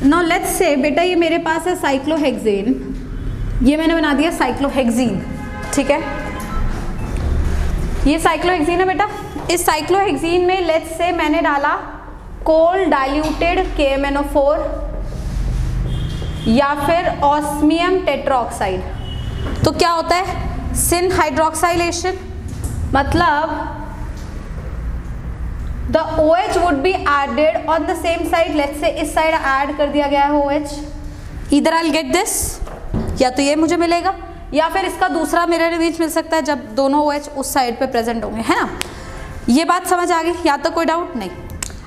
Now let's say बेटा ये मेरे पास है साइक्लोहेक्सेन, ये मैंने बना दिया साइक्लोहेक्सीन, ठीक है, ये साइक्लोहेक्सीन है बेटा। इस साइक्लोहेक्सीन में लेट्स से मैंने डाला कोल डाइल्यूटेड KMnO4 या फिर ऑस्मियम टेट्राऑक्साइड, तो क्या होता है सिन हाइड्रोक्साइलेशन, मतलब the OH would be added on the same side, let's say इस साइड ऐड कर दिया गया है OH, इधर आई विल गेट दिस, या तो ये मुझे मिलेगा या फिर इसका दूसरा मिरर इमेज मिल सकता है जब दोनों OH उस साइड पे प्रेजेंट होंगे, है ना। ये बात समझ आ गई, या तो कोई डाउट नहीं।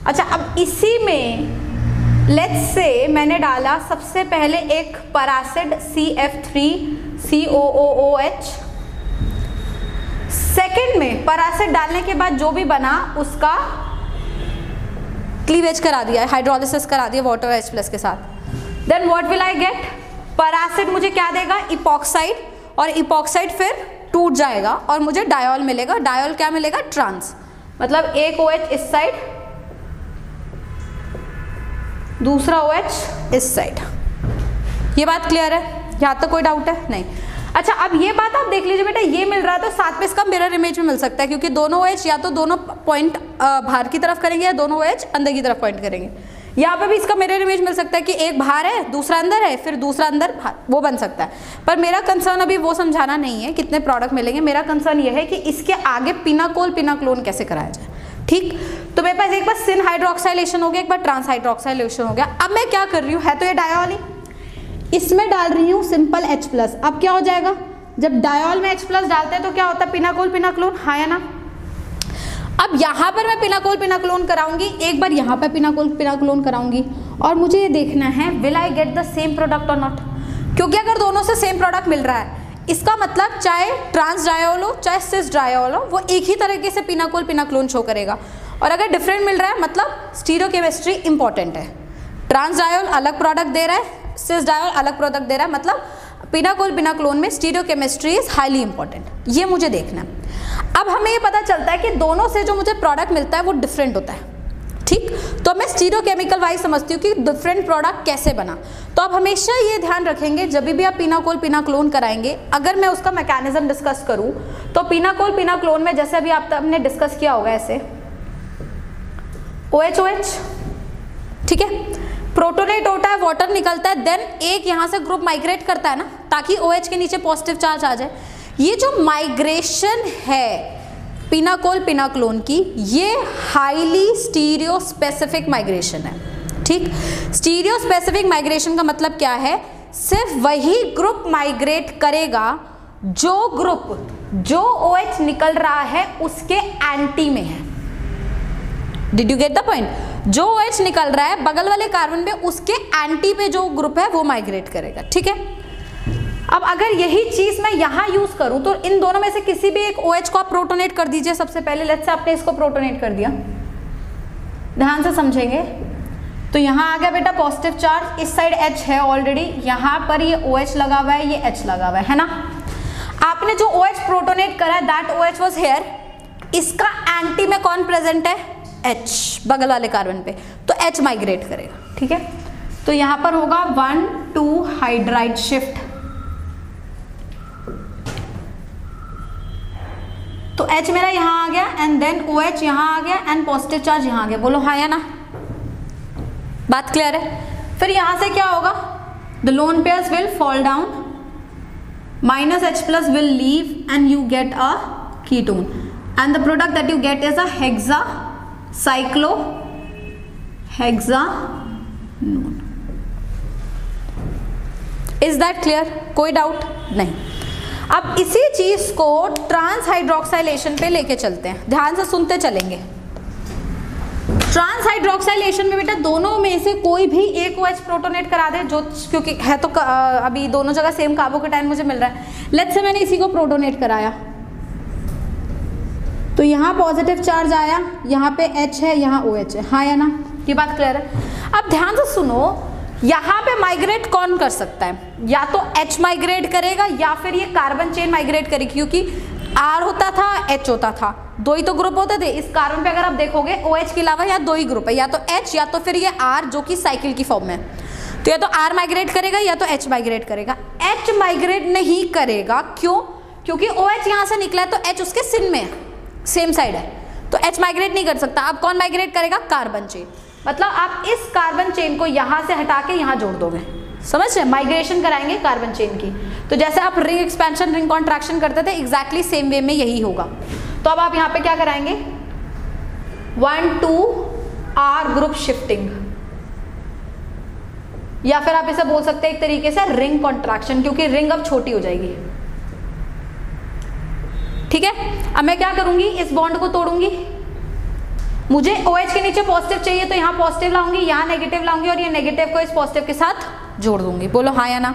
अच्छा, अब इसी में लेट्स से मैंने डाला सबसे पहले एक पैरासिड CF3COOOH, सेकेंड में पैरासिड डालने के बाद जो भी बना उसका क्लीवेज करा दिया, हाइड्रोलिसिस करा दिया वाटर H+ के साथ। Then what will I get, पैरासिड मुझे क्या देगा इपॉक्साइड, और इपॉक्साइड फिर टूट जाएगा और मुझे डायोल मिलेगा, डायोल क्या मिलेगा ट्रांस, मतलब एक OH इस साइड दूसरा OH इस साइड। ये बात क्लियर है, यहाँ तक कोई डाउट है नहीं। अच्छा, अब ये बात आप देख लीजिए बेटा, ये मिल रहा है तो साथ में इसका मिरर इमेज में मिल सकता है, क्योंकि दोनों OH या तो दोनों पॉइंट बाहर की तरफ करेंगे या दोनों OH अंदर की तरफ पॉइंट करेंगे। यहाँ पे भी इसका मिरर इमेज मिल सकता है कि एक बाहर है दूसरा अंदर है, फिर दूसरा अंदर बाहर, वो बन सकता है। पर मेरा कंसर्न अभी वो समझाना नहीं है कितने प्रोडक्ट मिलेंगे, मेरा कंसर्न ये है कि इसके आगे पिनाकोल पिनाक्लोन कैसे कराया जाए, ठीक। तो मेरे पास एक बार सिन हाइड्रोक्साइलेशन हो गया, एक बार ट्रांस हाइड्रोक्साइलेशन हो गया। अब मैं क्या कर रही हूँ, है तो ये डायोल ही, इसमें डाल रही हूँ सिंपल H+। अब क्या हो जाएगा, जब डायोल में H+ डालते हैं तो क्या होता है पिनाकोल पिनाक्लोन, हाँ या ना। अब यहाँ पर मैं पिनाकोल पिनाक्लोन कराऊंगी, एक बार यहाँ पर पिनाकोल पिनाक्लोन कराऊंगी, और मुझे ये देखना है will I get the same product और नॉट, क्योंकि अगर दोनों से सेम प्रोडक्ट मिल रहा है इसका मतलब चाहे ट्रांस डायोल हो चाहे सिस डायोल हो वो एक ही तरीके से पिनाकोल पिनाक्लोन शो करेगा, और अगर डिफरेंट मिल रहा है मतलब स्टीरियोकेमिस्ट्री इंपॉर्टेंट है। ट्रांस डायोल अलग प्रोडक्ट दे रहा है, सिस डायोल अलग प्रोडक्ट दे रहा है, मतलब पिनाकोल पिनाक्लोन में स्टीरियोकेमिस्ट्री इज हाईली इंपॉर्टेंट, ये मुझे देखना है। अब हमें ये पता चलता है कि दोनों से जो मुझे प्रोडक्ट मिलता है वो डिफरेंट होता है, ठीक। तो मैं स्टीरियोकेमिकल वाइज समझती हूँ कि डिफरेंट प्रोडक्ट कैसे बना। तो आप हमेशा ये ध्यान रखेंगे जब भी आप पिनाकोल पिनाक्लोन कराएंगे, अगर मैं उसका मैकेनिज्म डिस्कस करूँ तो पिनाकोल पिनाक्लोन में जैसे अभी आपने डिस्कस किया होगा ऐसे OH, ठीक है, प्रोटोनेट होता है, वाटर निकलता है, देन एक यहाँ से ग्रुप माइग्रेट करता है ना, ताकि OH के नीचे पॉजिटिव चार्ज आ जाए। ये जो माइग्रेशन है पिनाकोल पिनाक्लोन की, ये हाईली स्टीरियो स्पेसिफिक माइग्रेशन है, ठीक। स्टीरियो स्पेसिफिक माइग्रेशन का मतलब क्या है, सिर्फ वही ग्रुप माइग्रेट करेगा जो ग्रुप जो OH निकल रहा है उसके एंटी में है। Did you get the point, जो OH निकल रहा है बगल वाले कार्बन में उसके एंटी पे जो ग्रुप है वो माइग्रेट करेगा, ठीक है। अब अगर यही चीज मैं यहाँ यूज करूं तो इन दोनों में से किसी भी एक OH को आप प्रोटोनेट कर दीजिए सबसे पहले, लेट्स से आपने इसको प्रोटोनेट कर दिया, ध्यान से समझेंगे। तो यहाँ आ गया बेटा पॉजिटिव चार्ज, इस साइड H है ऑलरेडी, यहाँ पर ये OH लगा हुआ है, ये H लगा हुआ है ना। आपने जो OH प्रोटोनेट करा है दैट OH वाज हियर, इसका एंटी में कौन प्रेजेंट है, H बगल वाले कार्बन पे, तो H माइग्रेट करेगा, ठीक है। तो यहाँ पर होगा 1,2 हाइड्राइड शिफ्ट, तो H मेरा यहाँ आ गया एंड देन OH यहाँ आ गया एंड पॉजिटिव चार्ज यहाँ आ गया, बोलो हाँ या ना, बात क्लियर है। फिर यहाँ से क्या होगा, the lone pairs will fall down, -H+ will leave and you get a ketone and the product that you get is a hexacyclohexanone। Is that clear? कोई डाउट नहीं। अब इसी चीज को ट्रांस हाइड्रोक्साइलेशन पे लेके चलते हैं, ध्यान से सुनते चलेंगे। ट्रांस हाइड्रोक्साइलेशन में बेटा दोनों में से कोई भी एक OH प्रोटोनेट करा दे, जो क्योंकि है तो अभी दोनों जगह सेम कार्बोकेटाइन मुझे मिल रहा है। लेट्स से मैंने इसी को प्रोटोनेट कराया तो यहाँ पॉजिटिव चार्ज आया, यहाँ पे H है, यहाँ OH है, हाँ या ना, ये बात क्लियर है। अब ध्यान से सुनो, यहाँ पे माइग्रेट कौन कर सकता है, या तो H माइग्रेट करेगा या फिर ये कार्बन चेन माइग्रेट करेगी, क्योंकि R होता था H होता था, दो ही तो ग्रुप होते थे। इस कार्बन पे अगर आप देखोगे OH के अलावा यहाँ दो ही ग्रुप है, या तो H या तो फिर ये R जो कि साइकिल की फॉर्म में। तो या तो R माइग्रेट करेगा या तो H माइग्रेट करेगा। H माइग्रेट नहीं करेगा, क्यों? क्योंकि OH यहाँ से निकला है तो H उसके सिन में है, सेम साइड है, तो H माइग्रेट नहीं कर सकता। अब कौन माइग्रेट करेगा? Carbon chain. मतलब आप इस कार्बन चेन को यहाँ से हटा के यहाँ जोड़ दोगे, समझ रहे? माइग्रेशन कराएंगे कार्बन चेन की। तो जैसे आप रिंग एक्सपेंशन रिंग कॉन्ट्रैक्शन करते थे, एग्जैक्टली सेम वे में यही होगा। तो अब आप यहाँ पे क्या कराएंगे? 1 2 R ग्रुप शिफ्टिंग, या फिर आप इसे बोल सकते हैं एक तरीके से रिंग कॉन्ट्रैक्शन, क्योंकि रिंग अब छोटी हो जाएगी। ठीक है, अब मैं क्या करूंगी? इस बॉन्ड को तोड़ूंगी। मुझे OH के नीचे पॉजिटिव चाहिए तो यहाँ पॉजिटिव लाऊंगी, यहाँ नेगेटिव लाऊंगी और ये नेगेटिव को इस पॉजिटिव के साथ जोड़ दूंगी। बोलो हाँ या ना।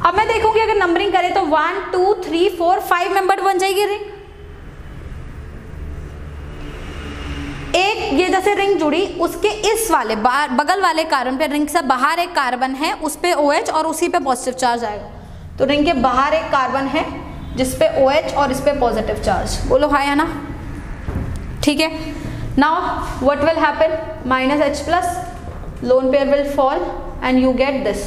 अब मैं देखूंगी अगर नंबरिंग करें तो 1 2 3 4 5 मेंबर बन जाएगी रिंग। एक ये जैसे रिंग जुड़ी, उसके इस वाले बगल वाले कार्बन पे, रिंग से बाहर एक कार्बन है, उस पे OH और उसी पे पॉजिटिव चार्ज आएगा। तो रिंग के बाहर एक कार्बन है जिस पे OH और इस पे पॉजिटिव चार्ज। बोलो हाँ या ना। ठीक है, now what will happen? -H plus, lone pair will fall and you get this.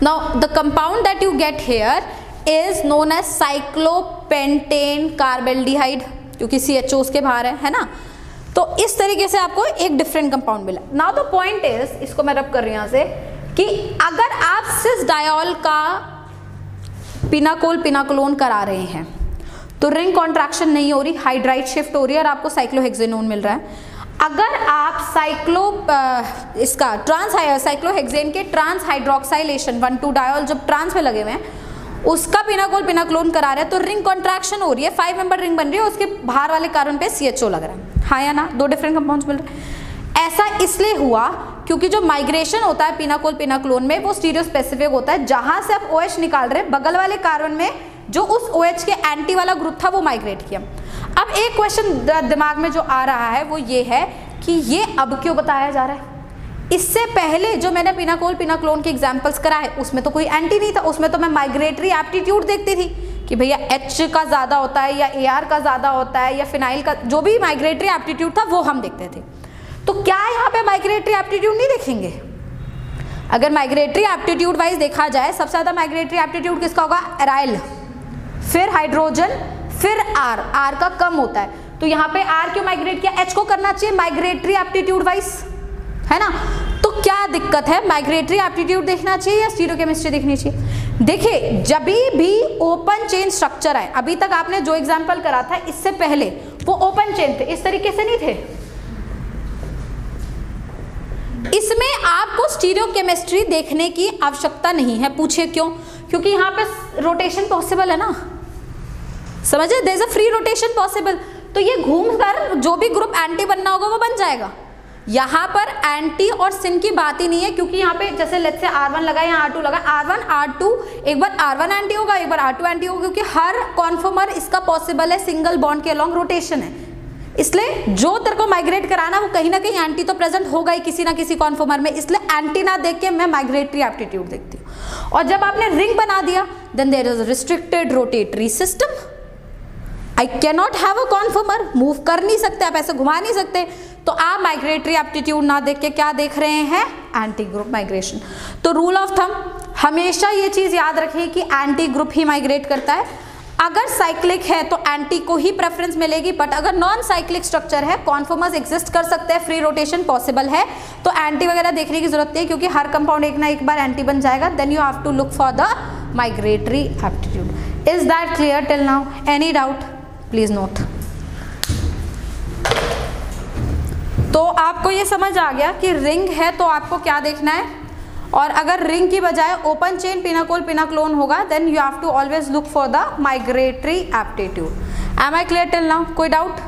Now the compound that you get here is known as cyclopentane carbaldehyde, क्योंकि CHO उसके बाहर है ना। तो इस तरीके से आपको एक डिफरेंट कंपाउंड मिला। Now the point is, इसको मैं रब कर रही हूँ यहाँ से, कि अगर आप सिस डायोल का पिनाकोल पिनाकोलोन करा रहे हैं तो रिंग कॉन्ट्रैक्शन नहीं हो रही, हाइड्राइड शिफ्ट हो रही है और आपको साइक्लोहेक्सेनोन मिल रहा है। अगर आप साइक्लोहेक्सेन के ट्रांस हाइड्रोक्साइलेशन 1 2 डायोल जब ट्रांस में लगे हुए हैं उसका पिनाकोल पिनाकोलोन करा रहे हैं तो रिंग कॉन्ट्रैक्शन हो रही है, 5 मेंबर रिंग बन रही है, उसके बाहर वाले कार्बन पे CHO लग रहा है। हाँ या ना? दो डिफरेंट कंपाउंड्स मिल रहे हैं। ऐसा इसलिए हुआ क्योंकि जो माइग्रेशन होता है पिनाकोल पिनाकोलोन में वो स्टीरियो स्पेसिफिक होता है। जहां से आप OH निकाल रहे हैं बगल वाले कार्बन में जो उस OH के एंटी वाला ग्रुप था वो माइग्रेट किया। अब एक क्वेश्चन दिमाग में जो आ रहा है वो ये है कि ये अब क्यों बताया जा रहा है? इससे पहले जो मैंने पिनाकोल पिनाकोलोन के एग्जांपल्स कराए उसमें तो कोई एंटी नहीं था, उसमें तो मैं माइग्रेटरी एप्टीट्यूड देखती थी कि भैया H का ज़्यादा होता है या AR का ज़्यादा होता है या फिनाइल का, जो भी माइग्रेटरी एप्टीट्यूड था वो हम देखते थे। तो क्या यहाँ पे माइग्रेटरी एप्टीट्यूड नहीं देखेंगे? अगर माइग्रेटरी एप्टीट्यूड वाइज देखा जाए सबसे ज़्यादा माइग्रेटरी एप्टीट्यूड किसका होगा? एराइल, फिर हाइड्रोजन, फिर R का कम होता है। तो यहाँ पे R क्यों माइग्रेट किया? H को करना चाहिए माइग्रेटरी एप्टीट्यूड वाइज, है ना। तो क्या दिक्कत है? माइग्रेटरी एप्टीट्यूड देखना चाहिए या स्टीरियोकेमिस्ट्री देखनी चाहिए? देखिए, जब भी ओपन चेन स्ट्रक्चर है, अभी तक आपने जो एग्जांपल करा था इससे पहले वो ओपन चेन थे, इस तरीके से नहीं थे। इसमें आपको स्टीरियोकेमिस्ट्री देखने की आवश्यकता नहीं है। पूछिए क्यों? क्योंकि यहाँ पे रोटेशन पॉसिबल है ना, समझे? There is a free rotation possible. तो ये घूमकर जो भी ग्रुप एंटी बनना होगा वो बन जाएगा। यहाँ पर एंटी और सिन की बात ही नहीं है, क्योंकि यहाँ पे जैसे लेट्स से R1 लगा या R2 लगा, R1 R2 एक बार R1 एंटी होगा एक बार R2 एंटी होगा, क्योंकि हर कॉन्फॉर्मर इसका पॉसिबल है, सिंगल बॉन्ड के अलॉन्ग रोटेशन है। इसलिए जो तेरे को माइग्रेट कराना वो कहीं ना कहीं एंटी तो प्रेजेंट होगा ही किसी ना किसी कॉन्फॉर्मर में, इसलिए एंटी ना देख के मैं माइग्रेटरी एप्टीट्यूड देखती हूँ। और जब आपने रिंग बना दिया then there is restricted rotatory system. I can not have a conformer, move कर नहीं सकते, आप ऐसे घुमा नहीं सकते, तो आप माइग्रेटरी एप्टीट्यूड ना देख के क्या देख रहे हैं? Anti group migration. तो रूल ऑफ थंब हमेशा ये चीज याद रखें कि एंटी ग्रुप ही माइग्रेट करता है। अगर साइक्लिक है तो एंटी को ही प्रेफरेंस मिलेगी, बट अगर नॉन साइक्लिक स्ट्रक्चर है, कॉन्फॉर्मर्स एग्जिस्ट कर सकते हैं, फ्री रोटेशन पॉसिबल है, तो एंटी वगैरह देखने की जरूरत नहीं है, क्योंकि हर कंपाउंड एक ना एक बार एंटी बन जाएगा। Then you have to look for the migratory aptitude. Is that clear till now? Any doubt? Please note. तो आपको ये समझ आ गया कि रिंग है तो आपको क्या देखना है, और अगर रिंग की बजाय ओपन चेन पिनाकोल पिनाकोलोन होगा then you have to always look for the migratory aptitude. Am I clear till now? कोई डाउट?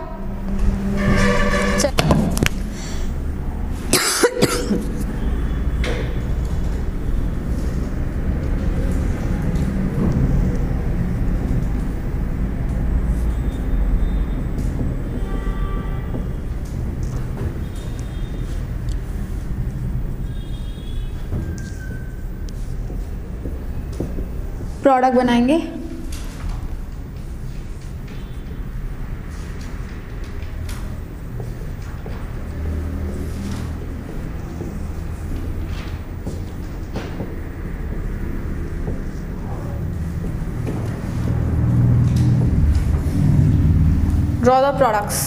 प्रोडक्ट बनाएंगे। Draw the products.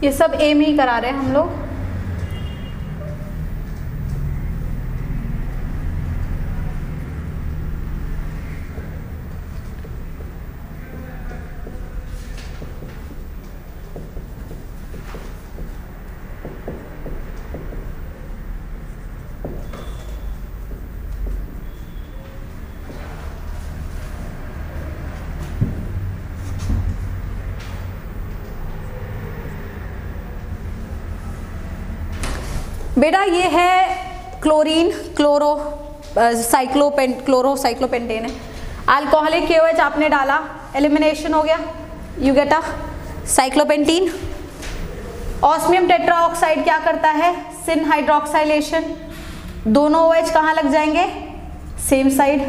ये सब ए में ही करा रहे हैं हम लोग। बेटा ये है क्लोरीन, क्लोरोसाइक्लोपेंटेन है। अल्कोहलिक KOH आपने डाला, एलिमिनेशन हो गया, you get a साइक्लोपेंटीन। Osmium tetroxide क्या करता है? सिन हाइड्रोक्साइलेशन। दोनों OH कहाँ लग जाएंगे? Same side.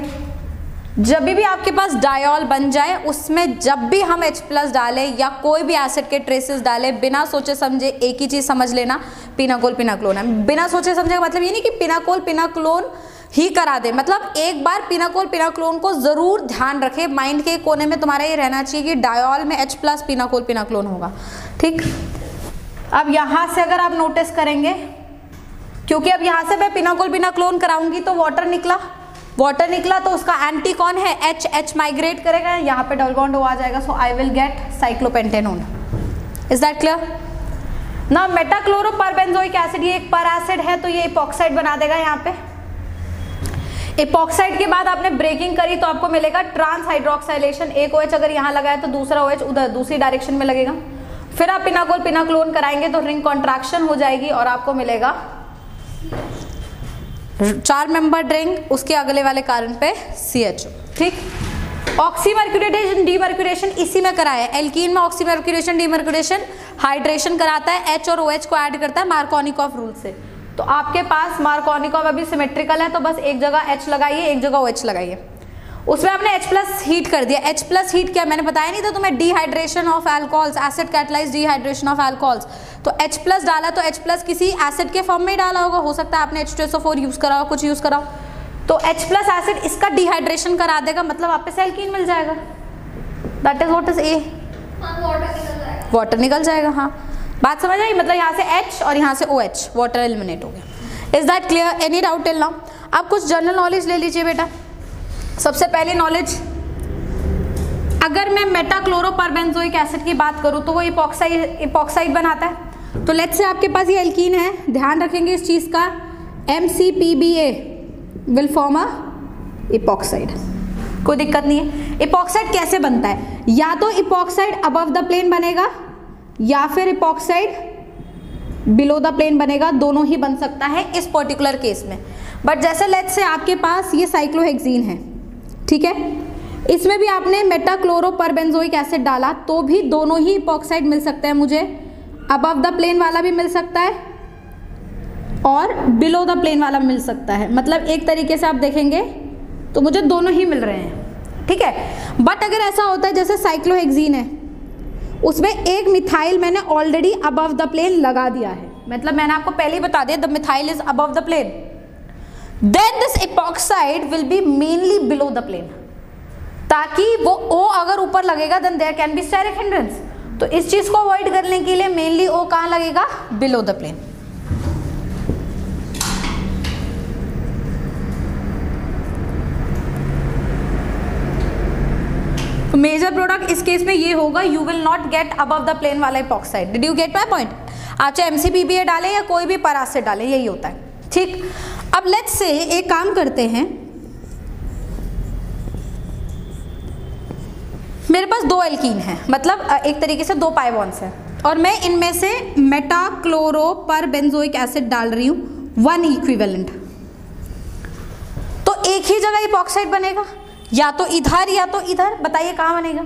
जब भी आपके पास डायोल बन जाए उसमें जब भी हम H+ डालें या कोई भी एसिड के ट्रेसेस डालें, बिना सोचे समझे एक ही चीज समझ लेना, पिनाकोल पिनाक्लोन है। बिना सोचे समझे का मतलब ये नहीं कि पिनाकोल पिनाक्लोन ही करा दे, मतलब एक बार पिनाकोल पिनाक्लोन को जरूर ध्यान रखे, माइंड के कोने में तुम्हारा ये रहना चाहिए कि डायोल में H+ पिनाकोल पिनाक्लोन होगा। ठीक, अब यहां से अगर आप नोटिस करेंगे, क्योंकि अब यहां से मैं पिनाकोल पिनाक्लोन कराऊंगी तो वाटर निकला तो उसका एंटी कौन है? H माइग्रेट करेगा, यहाँ पे डबल बॉन्ड आ जाएगा, so I will get cyclopentanone. Is that clear? ना मेटाक्लोरोपरबेंजोइक एसिड, ये एक पर एसिड है तो ये इपॉक्साइड बना देगा। यहाँ पे इपॉक्साइड के बाद आपने ब्रेकिंग करी तो आपको मिलेगा ट्रांस हाइड्रोक्साइलेशन। एक OH अगर यहाँ लगाए तो दूसरा OH उधर दूसरी डायरेक्शन में लगेगा। फिर आप पिनाकोल पिनाक्लोन कराएंगे तो रिंग कॉन्ट्रैक्शन हो जाएगी और आपको मिलेगा 4 मेंबर रिंग, उसके अगले वाले कार्बन पे CHO। ठीक, ऑक्सीमर्क्यूरेशन डीमर्क्यूरेशन इसी में कराया है। एल्कीन में ऑक्सीमर्क्यूरेशन डीमर्क्यूरेशन हाइड्रेशन कराता है, H और OH को ऐड करता है मार्कोनिकॉफ रूल से। तो आपके पास मार्कोनिकॉफ अभी सिमेट्रिकल है तो बस एक जगह H लगाइए, एक जगह OH लगाइए। उसमें आपने H+ हीट कर दिया। H+ हीट क्या मैंने बताया नहीं था तुम्हें? Dehydration of alcohols, acid catalysed dehydration of alcohols. तो H+ डाला तो H+ किसी एसिड के फॉर्म में ही डाला होगा, हो सकता है आपने H2SO4 यूज करा हो, कुछ यूज करा हो, तो H+ एसिड इसका डिहाइड्रेशन करा देगा, मतलब आपको एल्कीन मिल जाएगा। That is what is A। Water निकल जाएगा। हाँ, बात समझ आई? मतलब यहाँ से H और यहाँ से OH, वाटर एलिमिनेट हो गया। Is that clear? Any doubt till now? आप कुछ जनरल नॉलेज ले लीजिए बेटा। सबसे पहले नॉलेज, अगर मैं मेटाक्लोरोपरबेंजोइक एसिड की बात करूं तो वो इपॉक्साइड बनाता है। तो लेट्स से आपके पास ये एल्कीन है, ध्यान रखेंगे इस चीज का, MCPBA will form a epoxide. कोई दिक्कत नहीं है। इपॉक्साइड कैसे बनता है? या तो इपॉक्साइड अबव द प्लेन बनेगा या फिर इपॉक्साइड बिलो द प्लेन बनेगा, दोनों ही बन सकता है इस पर्टिकुलर केस में। बट जैसे लेट्स से आपके पास ये साइक्लोहेक्सीन है, ठीक है, इसमें भी आपने मेटाक्लोरोपरबेंजोइक एसिड डाला तो भी दोनों ही इपॉक्साइड मिल सकते हैं मुझे। अबव द प्लेन वाला भी मिल सकता है और बिलो द प्लेन वाला मिल सकता है। मतलब एक तरीके से आप देखेंगे तो मुझे दोनों ही मिल रहे हैं, ठीक है। बट अगर ऐसा होता है जैसे साइक्लोहेक्सीन है, उसमें एक मिथाइल मैंने ऑलरेडी अबव द प्लेन लगा दिया है, मतलब मैंने आपको पहले ही बता दिया the methyl is above the plane, then this epoxide will be mainly below the plane, ताकि वो O अगर ऊपर लगेगा then there can be steric hindrance. तो इस चीज को अवॉइड करने के लिए मेनली O कहाँ लगेगा? Below the plane. तो मेजर प्रोडक्ट इस केस में ये होगा, you will not get above the plane वाला epoxide. Did you get my point? आप चाहे MCPBA डालें या कोई भी पर एसिड डालें, यही होता है, ठीक। अब लेट्स से एक काम करते हैं, मेरे पास 2 एल्कीन है, मतलब एक तरीके से 2 पाई बॉन्ड्स हैं, और मैं इनमें से मेटाक्लोरोपरबेंजोइक एसिड डाल रही हूँ 1 इक्विवेलेंट। तो एक ही जगह इपॉक्साइड बनेगा, या तो इधर या तो इधर, बताइए कहाँ बनेगा?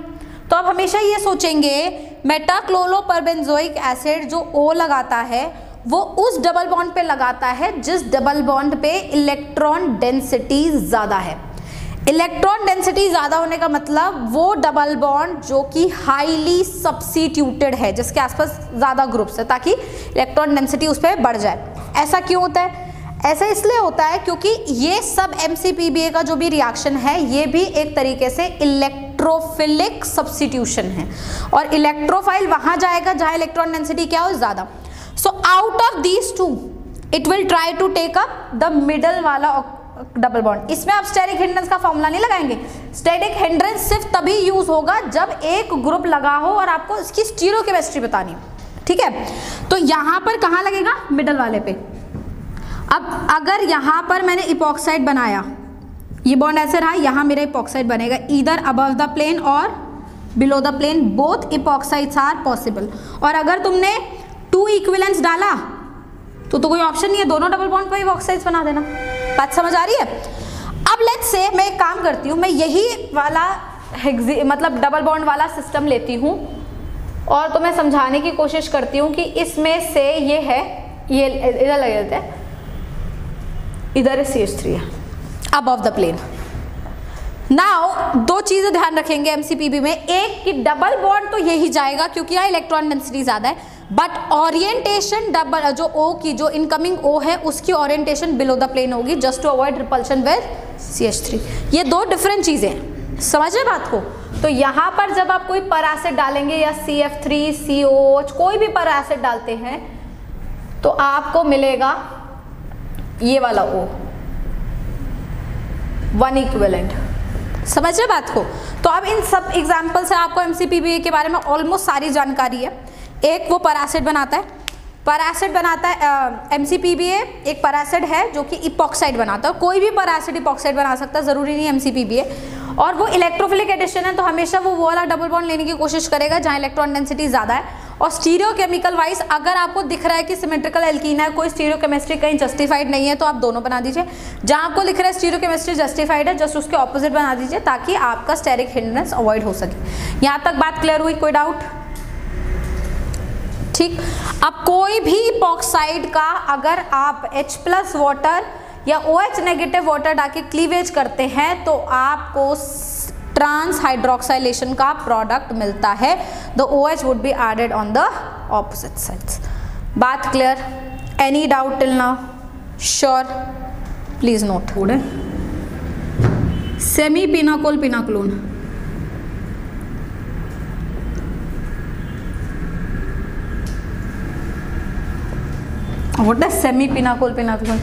तो आप हमेशा ये सोचेंगे मेटाक्लोरोपरबेंजोइक एसिड जो O लगाता है वो उस डबल बॉन्ड पे लगाता है जिस डबल बॉन्ड पे इलेक्ट्रॉन डेंसिटी ज़्यादा है। इलेक्ट्रॉन डेंसिटी ज्यादा होने का मतलब वो डबल बॉन्ड जो कि हाईली सब्स्टिट्यूटेड है, जिसके आसपास ज्यादा ग्रुप्स है, ताकि इलेक्ट्रॉन डेंसिटी उस पर बढ़ जाए। ऐसा क्यों होता है? ऐसा इसलिए होता है क्योंकि ये सब MCPBA का जो भी रिएक्शन है ये भी एक तरीके से इलेक्ट्रोफिलिक सब्स्टिट्यूशन है, और इलेक्ट्रोफाइल वहां जाएगा जहां इलेक्ट्रॉन डेंसिटी क्या हो, ज्यादा। So out of these two it will try to take up the middle वाला डबल बॉन्ड। इसमें आप स्टेरिक हिंड्रेंस का फॉर्मूला नहीं लगाएंगे। स्टेरिक हिंड्रेंस सिर्फ तभी यूज होगा जब एक ग्रुप लगा हो और आपको इसकी स्टीरियोकेमिस्ट्री बतानी हो, ठीक है। तो यहां पर कहां लगेगा? मिडल वाले पे। अब अगर यहां पर मैंने इपॉक्साइड बनाया, ये बॉन्ड ऐसे रहा, यहां मेरा इपॉक्साइड बनेगा ईदर अबव द प्लेन और below the plane, both epoxides are possible. और अगर तुमने 2 इक्विवेलेंस डाला तो कोई ऑप्शन नहीं है, दोनों डबल बॉन्ड पर इपॉक्साइड्स बना देना। बात समझ आ रही है? अब लेट्स से मैं एक काम करती हूँ, मैं यही वाला मतलब डबल बॉन्ड वाला सिस्टम लेती हूँ और तुम्हें समझाने की कोशिश करती हूँ कि इसमें से ये है, ये इधर लगे देते हैं, इधर CH3 है अबव द प्लेन। नाउ 2 चीजें ध्यान रखेंगे MCPB में, एक कि डबल बॉन्ड तो यही जाएगा क्योंकि यहाँ इलेक्ट्रॉन डेंसिटी ज्यादा है, बट ओरिएंटेशन डबल जो O की, जो इनकमिंग O है उसकी ओरिएंटेशन बिलो द प्लेन होगी, just to avoid repulsion with CH3। ये 2 डिफरेंट चीजें हैं, समझे बात को? तो यहाँ पर जब आप कोई पर एसिड डालेंगे या CF3 COOH कोई भी पर एसिड डालते हैं तो आपको मिलेगा ये वाला O, 1 इक्विवेलेंट। समझ रहे बात को? तो अब इन सब एग्जाम्पल से आपको MCPBA के बारे में ऑलमोस्ट सारी जानकारी है। एक वो पर एसिड बनाता है, पर एसिड बनाता है MCPBA एक पर एसिड है जो कि इपॉक्साइड बनाता है। कोई भी पर एसिड इपॉक्साइड बना सकता है, जरूरी नहीं MCPBA। और वो इलेक्ट्रोफिलिक एडिशन है तो हमेशा वो वाला डबल बॉन्ड लेने की कोशिश करेगा जहां इलेक्ट्रॉन डेंसिटी ज्यादा है। और स्टीरियोकेमिकल वाइज अगर आपको दिख रहा है कि सिमेट्रिकल एल्कीन है, कोई स्टीरियोकेमिस्ट्री कहीं जस्टिफाइड नहीं है, तो आप दोनों बना दीजिए। जहां आपको लिख रहा है स्टीरियोकेमिस्ट्री जस्टिफाइड है, जस्ट उसके ऑपोजिट बना दीजिए ताकि आपका स्टेरिक हिंड्रेंस अवॉइड हो सके। यहां तक बात क्लियर हुई? कोई डाउट? ठीक। अब कोई भी इपॉक्साइड का अगर आप H+ वाटर या OH नेगेटिव वाटर डाके क्लीवेज करते हैं तो आपको ट्रांस हाइड्रोक्साइलेशन का प्रोडक्ट मिलता है। The OH would be added on the opposite sides. बात clear? Any doubt till now? Sure? Please note. थोड़े semi pinacol pinacolone, what is semi pinacol pinaclone?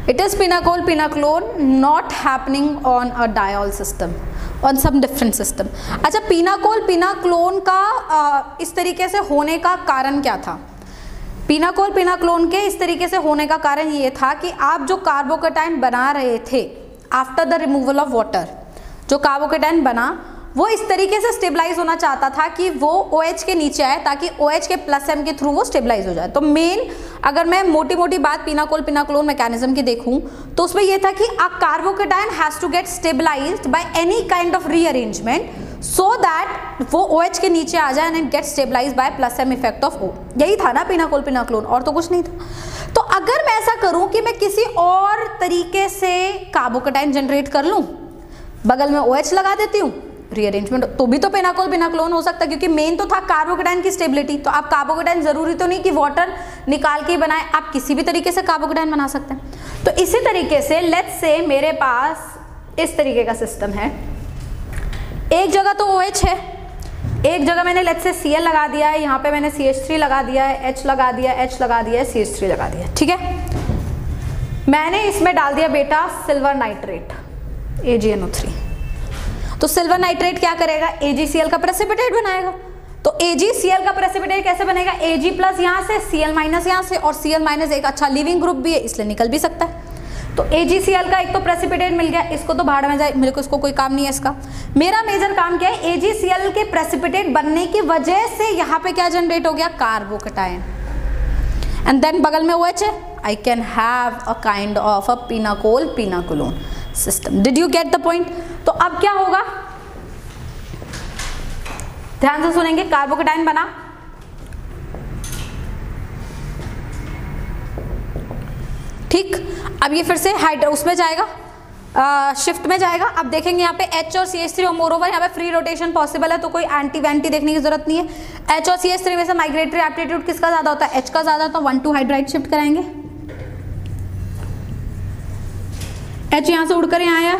It is pinacol pinaclone not happening on a diol system, on some different system. अच्छा, pinacol पिनाक्लोन का इस तरीके से होने का कारण क्या था? पिनाकोल पिनाक्लोन के इस तरीके से होने का कारण ये था कि आप जो कार्बोकेटाइन बना रहे थे after the removal of water, जो कार्बोकेटाइन बना वो इस तरीके से स्टेबलाइज होना चाहता था कि वो OH के नीचे आए ताकि OH के +M के थ्रू वो स्टेबलाइज हो जाए। तो मेन अगर मैं मोटी मोटी बात पिनाकोल पिनाक्लोन मैकेनिज्म की देखूं तो उसमें ये था कि uh carbocation has to get stabilized by any kind of rearrangement so that वो OH के नीचे आ जाए and get stabilized by +M effect of O। यही था ना पिनाकोल पिनाक्लोन, और तो कुछ नहीं था। तो अगर मैं ऐसा करूं कि मैं किसी और तरीके से कार्बोकेटाइन जनरेट कर लूं, बगल में OH लगा देती हूँ, रीअरेंजमेंट, तो भी तो पिनाकोल पिनाक्लोन हो सकता है क्योंकि मेन तो था कार्बोकेटाइन की स्टेबिलिटी। तो आप कार्बोकेटाइन जरूरी तो नहीं कि वाटर निकाल के ही बनाए, आप किसी भी तरीके से कार्बोकेटाइन बना सकते हैं। तो इसी तरीके से लेट्स से मेरे पास इस तरीके का सिस्टम है, एक जगह तो OH है, एक जगह मैंने लेट्स से Cl लगा दिया है, यहाँ पे मैंने CH3 लगा दिया है, H लगा दिया, H लगा दिया है, CH3 लगा दिया, ठीक है। मैंने इसमें डाल दिया बेटा सिल्वर नाइट्रेट AgNO3। तो सिल्वर नाइट्रेट क्या करेगा? AgCl का प्रेसिपिटेट बनाएगा। तो AgCl का प्रेसिपिटेट कैसे बनेगा? Ag+ यहाँ से, Cl- यहाँ से, और Cl- एक अच्छा लिविंग ग्रुप भी है इसलिए निकल भी सकता है। तो AgCl का एक तो प्रेसिपिटेट मिल गया, इसको तो भाड़ में जाए, मेरे को इसको कोई काम नहीं है इसका। मेरा मेजर काम क्या है? AgCl के प्रेसिपिटेट बनने की वजह से यहाँ पे क्या जनरेट हो गया? कार्बोकेटाइन। एंड देन बगल में OH है, I can have a kind of a pinacol pinacolone system. Did you get the point? तो अब क्या होगा, ध्यान से सुनेंगे। कार्बोकेटाइन बना, ठीक। अब ये फिर से उसमें जाएगा, शिफ्ट में जाएगा। अब देखेंगे यहाँ पे H और CH3 और मोर ओवर यहाँ पे फ्री रोटेशन पॉसिबल है, तो कोई एंटी वैंटी देखने की जरूरत नहीं है। H और CH3 में से माइग्रेटरी एप्टीट्यूड किसका ज्यादा होता है? H का ज्यादा, तो 1 2 हाइड्राइड शिफ्ट कराएंगे। H यहाँ से उड़कर यहाँ आया,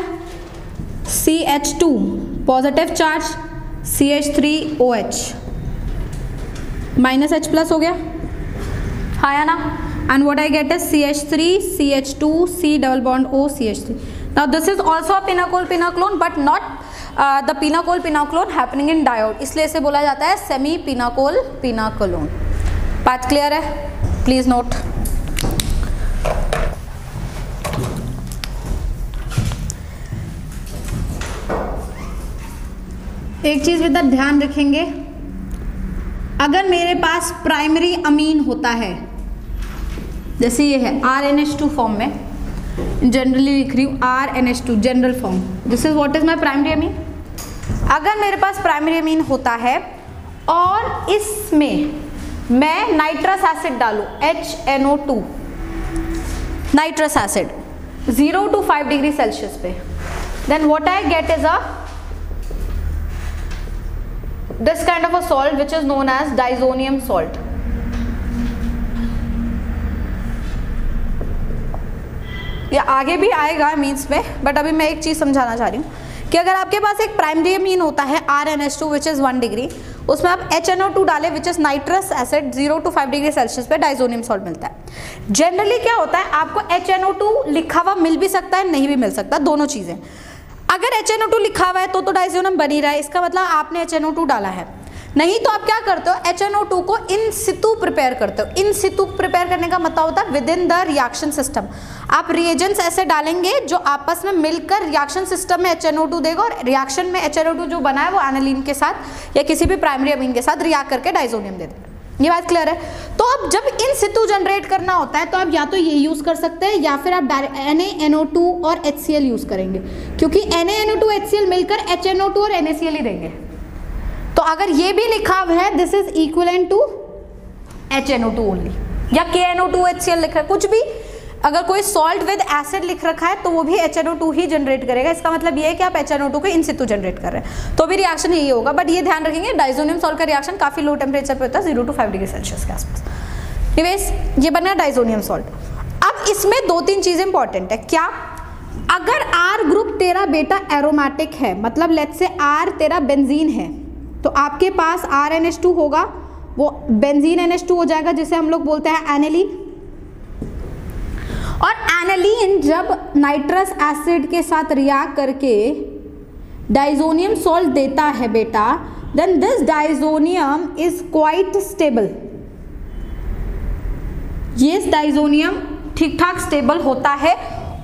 CH2 positive charge, CH3OH minus H plus हो गया, आया ना, and what I get is CH3 CH2 C double bond O CH3. Now this is also a pinacol pinaclone but not the pinacol pinaclone happening in diode, इसलिए इसे बोला जाता है semi pinacol pinaclone। बात क्लियर है? Please note. एक चीज बेटा ध्यान रखेंगे, अगर मेरे पास प्राइमरी अमीन होता है, जैसे ये है RNH2 फॉर्म में, जनरली लिख रही हूँ RNH2 general form, this is what is my primary amine. अगर मेरे पास प्राइमरी अमीन होता है और इसमें मैं नाइट्रस एसिड डालूं HNO2 nitrous acid 0 to 5 degree Celsius पे, then what I get is this kind of a salt which is known as diazonium salt। ये आगे भी आएगा मीन्स में, बट अभी मैं एक चीज समझाना चाह रही हूँ कि अगर आपके पास एक प्राइमरी अमीन होता है RNH2 विच इज 1 डिग्री, उसमें आप HNO2 डालें which is nitrous acid 0 to 5 degree Celsius पे डाइजोनियम सॉल्ट मिलता है। जनरली क्या होता है, आपको HNO2 लिखा हुआ मिल भी सकता है, नहीं भी मिल सकता, दोनों चीजें। अगर HNO2 लिखा हुआ है तो डाइजोनियम बन ही रहा है, इसका मतलब आपने HNO2 डाला है। नहीं तो आप क्या करते हो, HNO2 को इन सितु प्रिपेयर करते हो। इन सितु प्रिपेयर करने का मतलब होता है with in the reaction system. आप रिएजेंट्स ऐसे डालेंगे जो आपस में मिलकर रिएक्शन सिस्टम में HNO2 देगा, और रिएक्शन में HNO2 जो बना है वो एनालिन के साथ या किसी भी प्राइमरी अमीन के साथ रिएक्ट करके डाइजोनियम दे देगा। ये बात क्लियर है? तो अब जब इन सितु जनरेट करना होता है तो आप या तो ये यूज कर सकते हैं या फिर आप NaNO2 और HCl यूज करेंगे, क्योंकि NaNO2 HCl मिलकर HNO2 और NaCl ही देंगे। तो अगर ये भी लिखा हुआ है this is equivalent to HNO2 only, या KNO2 HCl लिखा है, कुछ भी, अगर कोई सॉल्ट विद एसिड लिख रखा है तो वो भी HNO2 ही जनरेट करेगा। इसका मतलब ये है कि आप HNO2 को इन सितु जनरेट कर रहे हैं, तो भी रिएक्शन यही होगा। बट ये ध्यान रखेंगे डाइजोनियम सॉल्ट का रिएक्शन काफी लो टेम्परेचर पे होता है, 0 to 5 डिग्री सेल्सियस के आसपास। एनीवेज ये बना डाइजोनियम सॉल्ट। अब इसमें 2-3 चीजें इंपॉर्टेंट है। क्या? अगर R ग्रुप तेरा बेटा एरोमेटिक है, मतलब लेट्स से R तेरा बेंजीन है, तो आपके पास RNH2 होगा, वो बेंजीन NH2 हो जाएगा, जिसे हम लोग बोलते हैं एनालीन। और एनालीन जब नाइट्रस एसिड के साथ रिएक्ट करके डाइजोनियम सॉल्ट देता है बेटा, then this diazonium is quite stable. ये डाइजोनियम ठीक ठाक स्टेबल होता है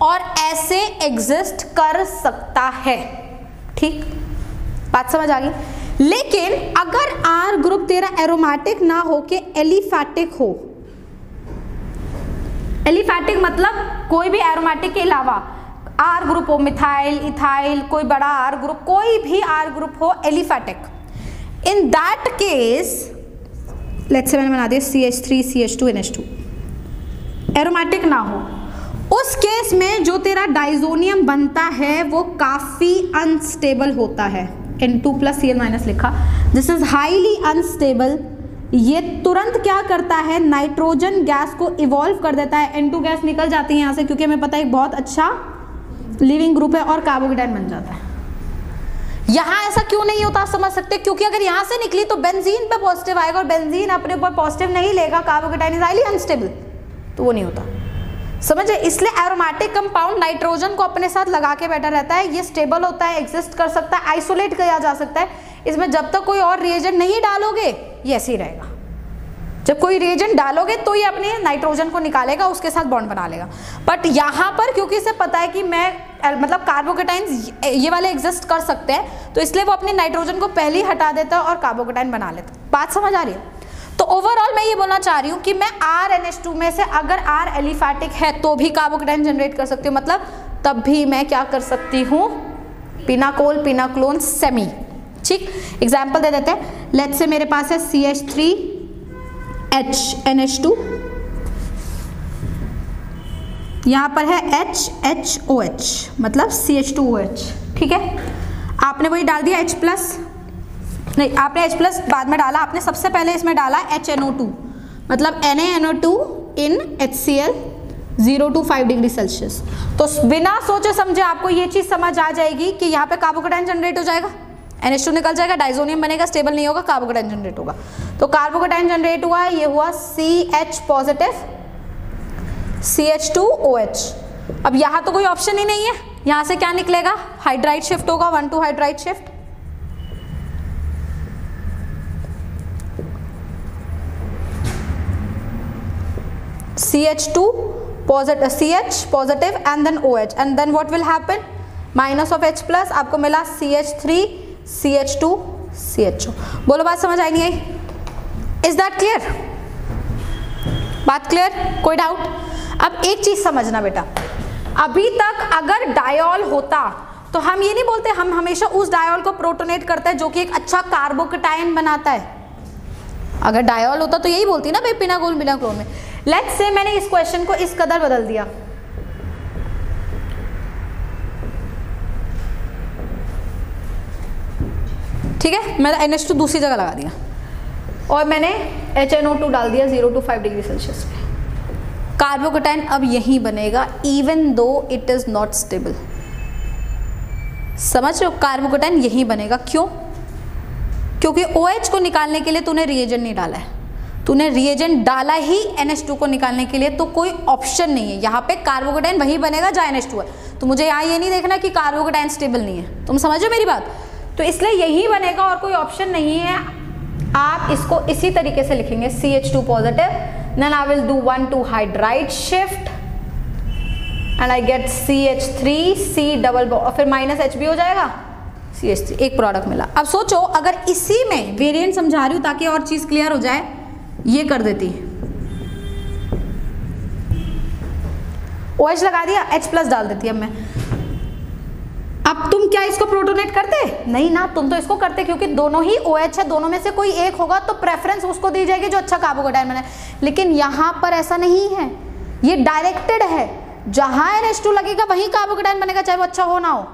और ऐसे एग्जिस्ट कर सकता है। ठीक, बात समझ आ गई? लेकिन अगर R ग्रुप तेरा एरोमेटिक ना हो के एलिफैटिक हो, एलिफैटिक मतलब कोई भी एरोमेटिक के अलावा R ग्रुप हो, मिथाइल, इथाइल, कोई बड़ा R ग्रुप, कोई भी R ग्रुप हो aliphatic, in that case let's say मैंने बना दिया CH3 CH2 NH2, एरोमेटिक ना हो, उस केस में जो तेरा डाइजोनियम बनता है वो काफी अनस्टेबल होता है। N2+Cl- लिखा, दिस इज हाईली अनस्टेबल। ये तुरंत क्या करता है, नाइट्रोजन गैस को इवॉल्व कर देता है, N2 गैस निकल जाती है यहाँ से, क्योंकि हमें पता है एक बहुत अच्छा लिविंग ग्रुप है, और कार्बोकेटाइन बन जाता है। यहाँ ऐसा क्यों नहीं होता आप समझ सकते, क्योंकि अगर यहाँ से निकली तो बेंजीन पे पॉजिटिव आएगा, और बेंजीन अपने ऊपर पॉजिटिव नहीं लेगा, कार्बोकेटाइन इज हाईली अनस्टेबल, तो वो नहीं होता। समझे? इसलिए एरोमेटिक कंपाउंड नाइट्रोजन को अपने साथ लगा के बैठा रहता है, ये स्टेबल होता है, एग्जिस्ट कर सकता है, आइसोलेट किया जा सकता है। इसमें जब तक कोई और रिएजेंट नहीं डालोगे ये ऐसे ही रहेगा। जब कोई रिएजेंट डालोगे तो ये अपने नाइट्रोजन को निकालेगा, उसके साथ बॉन्ड बना लेगा। बट यहाँ पर क्योंकि इसे पता है कि मैं मतलब कार्बोकेटाइन्स ये वाले एग्जिस्ट कर सकते हैं, तो इसलिए वो अपने नाइट्रोजन को पहले ही हटा देता है और कार्बोकेटाइन बना लेता है। बात समझ आ रही है? तो ओवरऑल मैं ये बोलना चाह रही हूँ कि मैं RNH2 में से अगर R एलिफैटिक है तो भी कार्बोकेटाइन जनरेट कर सकती हूँ, मतलब तब भी मैं क्या कर सकती हूँ, पिनाकोल पिनाक्लोन सेमी। ठीक, एग्जाम्पल दे देते हैं। लेट्स से मेरे पास है CH3HNH2, यहाँ पर है HHOH मतलब CH2OH, ठीक है। आपने वही डाल दिया H प्लस, नहीं आपने H प्लस बाद में डाला, आपने सबसे पहले इसमें डाला HNO2 मतलब NaNO2 in HCl 0 to 5 degree Celsius. तो बिना सोचे समझे आपको ये चीज़ समझ आ जाएगी कि यहाँ पे कार्बोकेटाइन जनरेट हो जाएगा, NH2 निकल जाएगा, डाइजोनियम बनेगा, स्टेबल नहीं होगा, कार्बोकेटाइन जनरेट होगा। तो कार्बोकेटाइन जनरेट हुआ, ये हुआ CH पॉजिटिव CH2OH। अब यहाँ तो कोई ऑप्शन ही नहीं है, यहाँ से क्या निकलेगा, हाइड्राइड शिफ्ट होगा, 1 to hydride shift. CH2 positive, CH positive and then OH and then what will happen, minus of H plus, आपको मिला CH3 CH2 CHO। बोलो बात समझ आई नहीं आई? Is that clear? बात क्लियर? कोई डाउट? अब एक चीज समझना बेटा, अभी तक अगर डायोल होता तो हम ये नहीं बोलते, हम हमेशा उस डायोल को प्रोटोनेट करते हैं जो कि एक अच्छा कार्बोकेटाइन बनाता है। अगर डायोल होता तो यही बोलती ना भाई पिनाकोल बिनाक्लोन में। लेट्स से मैंने इस क्वेश्चन को इस कदर बदल दिया, ठीक है, मैंने NH2 दूसरी जगह लगा दिया और मैंने HNO2 डाल दिया 0 to 5 डिग्री सेल्सियस पे। कार्बोकेटाइन अब यही बनेगा even though it is not stable. समझ रहे हो, कार्बोकेटाइन यही बनेगा। क्यों? क्योंकि OH को निकालने के लिए तूने रिएजेंट नहीं डाला है, तूने रिएजेंट डाला ही NH2 को निकालने के लिए, तो कोई ऑप्शन नहीं है यहाँ पे, कार्बोकेटाइन वही बनेगा जहाँ NH2 है। तो मुझे यहाँ ये नहीं देखना कि कार्बोकेटाइन स्टेबल नहीं है, तुम समझो मेरी बात। तो इसलिए यही बनेगा और कोई ऑप्शन नहीं है। आप इसको इसी तरीके से लिखेंगे CH2 positive, then I will do 1 to hydride shift and I get CH3 C double और फिर माइनस H भी हो जाएगा, CH3 एक प्रोडक्ट मिला। अब सोचो अगर इसी में वेरिएंट समझा रही हूँ ताकि और चीज क्लियर हो जाए, ये कर देती, OH लगा दिया, H प्लस डाल देती। अब तुम क्या इसको प्रोटोनेट करते? नहीं ना, तुम तो इसको करते क्योंकि दोनों ही OH है, दोनों में से कोई एक होगा तो प्रेफरेंस उसको दी जाएगी जो अच्छा कार्बोकेटाइन बने। लेकिन यहाँ पर ऐसा नहीं है, ये डायरेक्टेड है, जहां NH2 लगेगा वहीं कार्बोकेटाइन बनेगा चाहे वो अच्छा हो ना हो,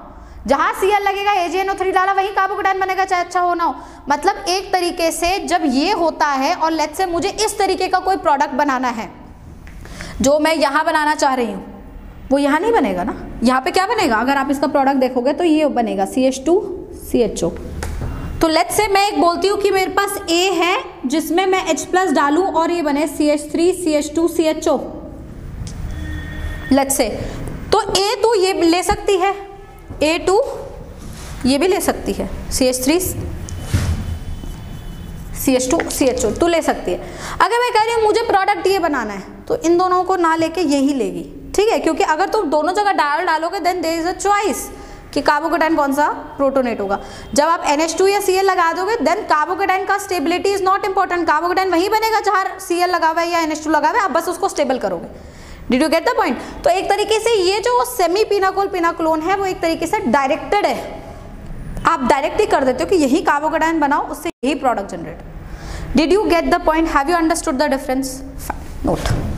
जहां Cl लगेगा AgNO3 डाला वहीं कार्बोकेटाइन बनेगा चाहे अच्छा हो ना हो। मतलब एक तरीके से जब ये होता है और लेट्स से मुझे इस तरीके का कोई प्रोडक्ट बनाना है जो मैं यहाँ बनाना चाह रही हूँ, वो यहाँ नहीं बनेगा ना। यहाँ पे क्या बनेगा, अगर आप इसका प्रोडक्ट देखोगे तो ये बनेगा CH2 CHO। तो लेट्स से मैं एक बोलती हूँ कि मेरे पास A है जिसमें मैं H प्लस डालूँ और ये बने CH3 CH2 CHO, let's say. तो A2 ये ले सकती है, A2 ये भी ले सकती है, CH3 CH2 CHO तो ले सकती है। अगर मैं कह रही हूँ मुझे प्रोडक्ट ये बनाना है तो इन दोनों को ना लेके यही लेगी, ठीक है, क्योंकि अगर तुम दोनों जगह डायल डालोगे then there is a choice कि कार्बोकेटाइन कौन सा प्रोटोनेट होगा। जब आप NH2 या Cl लगा दोगे देन कार्बोकेटाइन का stability is not important, carbocation वही बनेगा जहाँ Cl लगा हुआ है या NH2 लगा हुआ है, आप बस उसको स्टेबल करोगे। Did you get the point? तो एक तरीके से ये जो सेमी पिनाकोल पिनाक्लोन है वो एक तरीके से डायरेक्टेड है, आप डायरेक्ट ही कर देते हो कि यही कार्बोकेटाइन बनाओ, उससे यही product generate. Did you get the point? Have you understood the difference? Note.